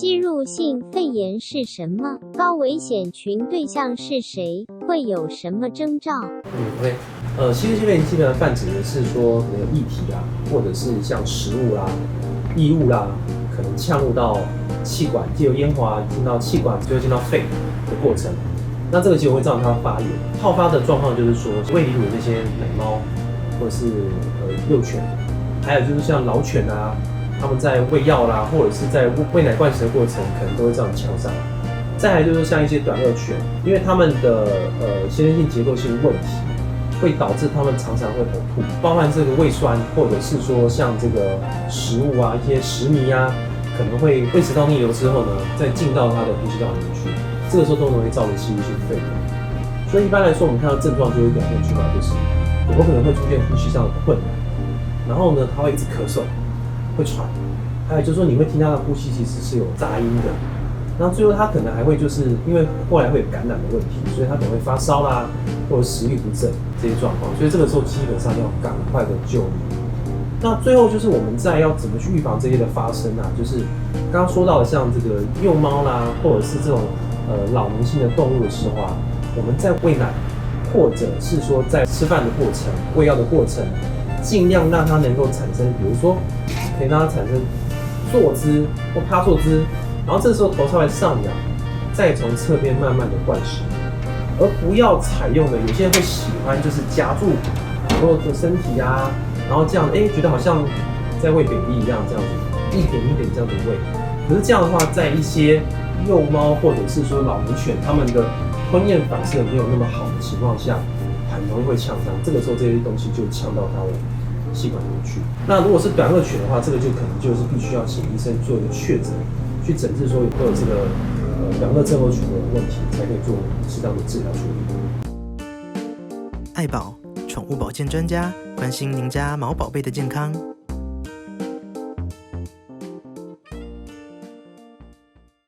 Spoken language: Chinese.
吸入性肺炎是什么？高危险群对象是谁？会有什么征兆？OK，吸入性肺炎基本上泛指的是说可能有液体啊，或者是像食物啦、异物啦，可能呛入到气管，借由咽滑进到气管，最后进到肺的过程。那这个结果会造成它发炎。好发的状况就是说，喂离乳的这些奶猫，或者是幼犬，还有就是像老犬啊，他们在喂药啦，或者是在喂奶灌食的过程，可能都会造成呛伤。再来就是像一些短颚犬，因为他们的先天性结构性问题，会导致他们常常会呕吐，包含这个胃酸，或者是说像这个食物啊，一些食糜啊，可能会胃食道逆流之后呢，再进到它的呼吸道里面去，这个时候都容易造成吸入性肺炎。所以一般来说，我们看到症状就会表现出来，就是狗狗可能会出现呼吸上的困难，然后呢，它会一直咳嗽，会喘，还有就是说你会听它的呼吸其实是有杂音的。然后最后它可能还会就是因为后来会有感染的问题，所以它可能会发烧啦，或者食欲不振这些状况，所以这个时候基本上要赶快的就医。那最后就是我们在要怎么去预防这些的发生啊？就是刚刚说到的像这个幼猫啦，或者是这种老年性的动物的时候啊，我们在喂奶或者是说在吃饭的过程、喂药的过程，尽量让它能够产生，比如说可以让它产生坐姿或趴坐姿。然后这时候头稍微上扬，再从侧边慢慢的灌食，而不要采用的有些人会喜欢就是夹住狗狗的身体啊，然后这样觉得好像在喂 baby 一样，这样子一点一点这样子喂。可是这样的话，在一些幼猫或者是说老年犬，它们的吞咽反射没有那么好的情况下，很容易会呛伤。这个时候这些东西就呛到它的气管里面去。那如果是短颚犬的话，这个就可能就是必须要请医生做一个确诊。去诊治说有没有这个短颚症候群的问题，才可以做适当的治疗处理。爱宝宠物保健专家，关心您家毛宝贝的健康。